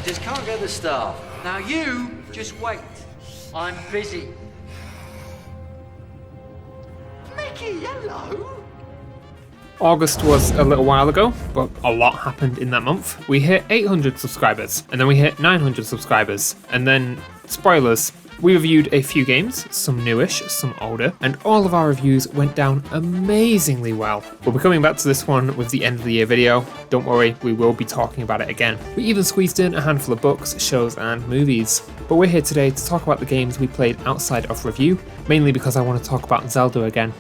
Just can't get the staff. Now you just wait. I'm busy. Mickey, hello. August was a little while ago, but a lot happened in that month. We hit 800 subscribers, and then we hit 900 subscribers, and then, spoilers, we reviewed a few games, some newish, some older, and all of our reviews went down amazingly well. We'll be coming back to this one with the end of the year video. Don't worry, we will be talking about it again. We even squeezed in a handful of books, shows, and movies. But we're here today to talk about the games we played outside of review, mainly because I want to talk about Zelda again.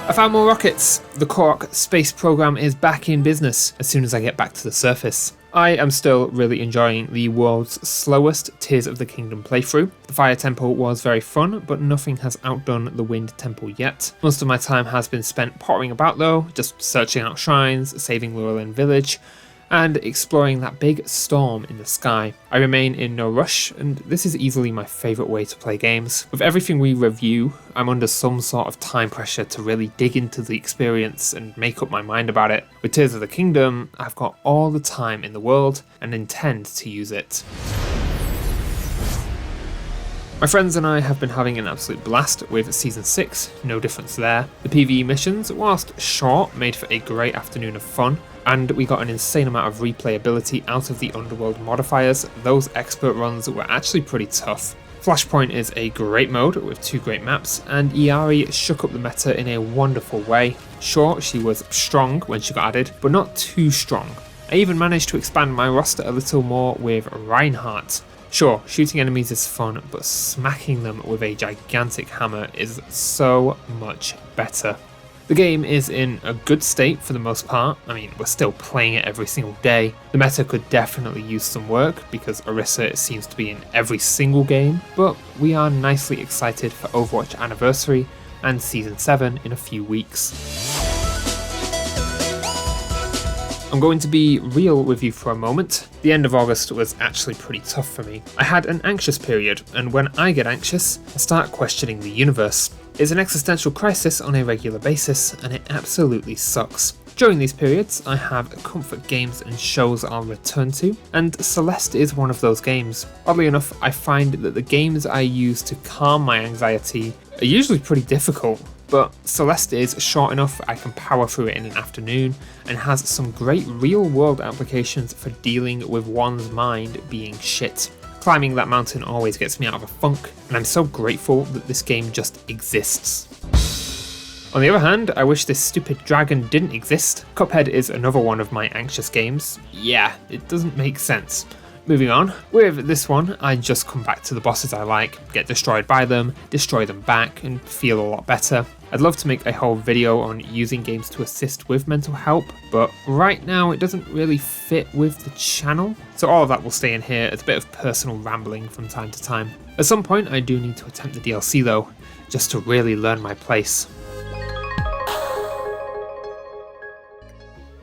I found more rockets. The Korok space program is back in business as soon as I get back to the surface. I am still really enjoying the world's slowest Tears of the Kingdom playthrough. The Fire Temple was very fun, but nothing has outdone the Wind Temple yet. Most of my time has been spent pottering about though, just searching out shrines, saving Lurelin Village, and exploring that big storm in the sky. I remain in no rush, and this is easily my favourite way to play games. With everything we review, I'm under some sort of time pressure to really dig into the experience and make up my mind about it. With Tears of the Kingdom, I've got all the time in the world and intend to use it. My friends and I have been having an absolute blast with Season 6, no difference there. The PvE missions, whilst short, made for a great afternoon of fun, and we got an insane amount of replayability out of the Underworld modifiers. Those expert runs were actually pretty tough. Flashpoint is a great mode with 2 great maps, and Iari shook up the meta in a wonderful way. Sure, she was strong when she got added, but not too strong. I even managed to expand my roster a little more with Reinhardt. Sure, shooting enemies is fun, but smacking them with a gigantic hammer is so much better. The game is in a good state for the most part. I mean, we're still playing it every single day. The meta could definitely use some work because Orisa seems to be in every single game, but we are nicely excited for Overwatch Anniversary and Season 7 in a few weeks. I'm going to be real with you for a moment. The end of August was actually pretty tough for me. I had an anxious period, and when I get anxious, I start questioning the universe. It's an existential crisis on a regular basis, and it absolutely sucks. During these periods, I have comfort games and shows I'll return to, and Celeste is one of those games. Oddly enough, I find that the games I use to calm my anxiety are usually pretty difficult, but Celeste is short enough I can power through it in an afternoon, and has some great real-world applications for dealing with one's mind being shit. Climbing that mountain always gets me out of a funk, and I'm so grateful that this game just exists. On the other hand, I wish this stupid dragon didn't exist. Cuphead is another one of my anxious games. Yeah, it doesn't make sense. Moving on, with this one, I just come back to the bosses I like, get destroyed by them, destroy them back, and feel a lot better. I'd love to make a whole video on using games to assist with mental help, but right now it doesn't really fit with the channel, so all of that will stay in here as a bit of personal rambling from time to time. At some point I do need to attempt the DLC though, just to really learn my place.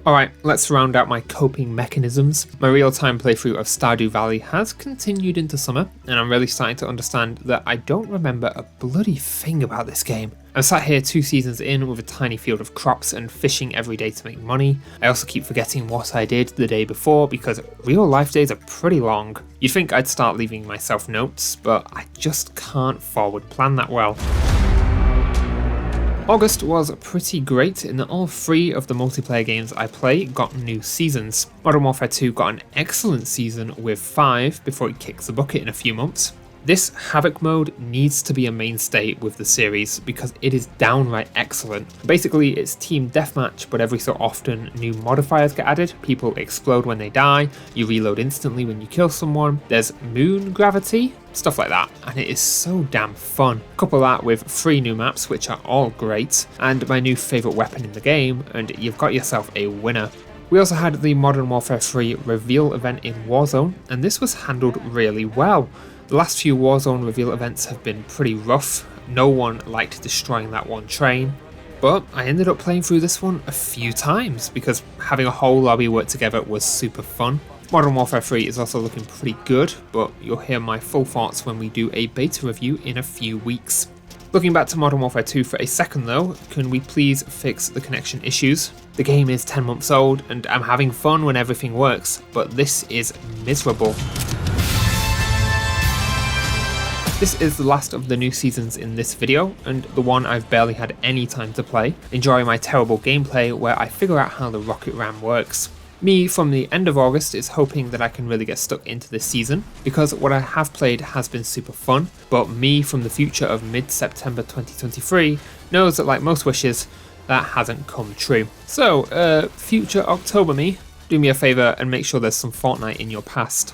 Alright, let's round out my coping mechanisms. My real-time playthrough of Stardew Valley has continued into summer, and I'm really starting to understand that I don't remember a bloody thing about this game. I'm sat here 2 seasons in with a tiny field of crops and fishing every day to make money. I also keep forgetting what I did the day before because real life days are pretty long. You'd think I'd start leaving myself notes, but I just can't forward plan that well. August was pretty great in that all 3 of the multiplayer games I play got new seasons. Modern Warfare 2 got an excellent season with 5 before it kicks the bucket in a few months. This Havoc mode needs to be a mainstay with the series because it is downright excellent. Basically, it's team deathmatch, but every so often new modifiers get added. People explode when they die, you reload instantly when you kill someone, there's moon gravity, stuff like that, and it is so damn fun. Couple that with 3 new maps, which are all great, and my new favourite weapon in the game, and you've got yourself a winner. We also had the Modern Warfare 3 reveal event in Warzone, and this was handled really well. The last few Warzone reveal events have been pretty rough. No one liked destroying that one train, but I ended up playing through this one a few times because having a whole lobby work together was super fun. Modern Warfare 3 is also looking pretty good, but you'll hear my full thoughts when we do a beta review in a few weeks. Looking back to Modern Warfare 2 for a second though, can we please fix the connection issues? The game is 10 months old and I'm having fun when everything works, but this is miserable. This is the last of the new seasons in this video, and the one I've barely had any time to play, enjoying my terrible gameplay where I figure out how the rocket ram works. Me from the end of August is hoping that I can really get stuck into this season, because what I have played has been super fun, but me from the future of mid-September 2023 knows that, like most wishes, that hasn't come true. So, future October me, do me a favour and make sure there's some Fortnite in your past.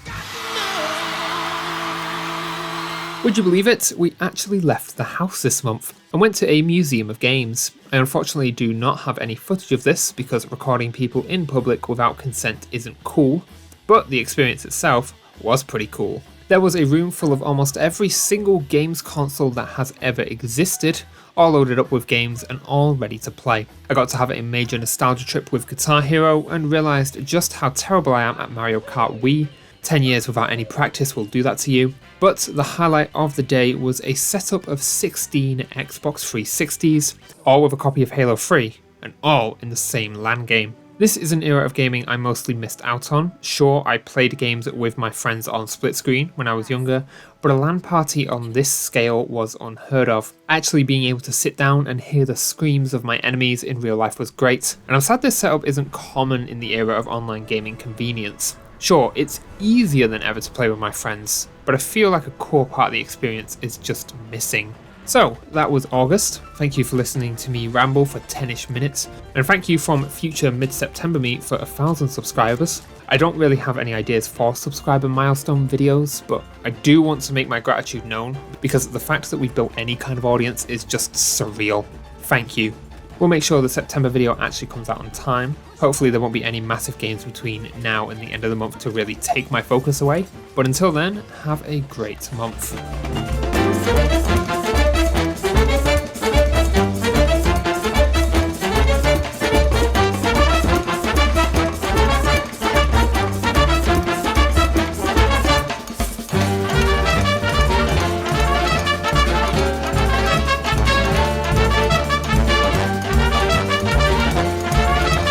Would you believe it? We actually left the house this month and went to a museum of games. I unfortunately do not have any footage of this because recording people in public without consent isn't cool, but the experience itself was pretty cool. There was a room full of almost every single games console that has ever existed, all loaded up with games and all ready to play. I got to have a major nostalgia trip with Guitar Hero and realised just how terrible I am at Mario Kart Wii. 10 years without any practice will do that to you. But the highlight of the day was a setup of 16 Xbox 360s, all with a copy of Halo 3, and all in the same LAN game. This is an era of gaming I mostly missed out on. Sure, I played games with my friends on split screen when I was younger, but a LAN party on this scale was unheard of. Actually being able to sit down and hear the screams of my enemies in real life was great, and I'm sad this setup isn't common in the era of online gaming convenience. Sure, it's easier than ever to play with my friends, but I feel like a core part of the experience is just missing. So, that was August. Thank you for listening to me ramble for 10ish minutes, and thank you from future mid-September me for 1,000 subscribers. I don't really have any ideas for subscriber milestone videos, but I do want to make my gratitude known, because the fact that we built any kind of audience is just surreal. Thank you. We'll make sure the September video actually comes out on time. Hopefully there won't be any massive games between now and the end of the month to really take my focus away. But until then, have a great month.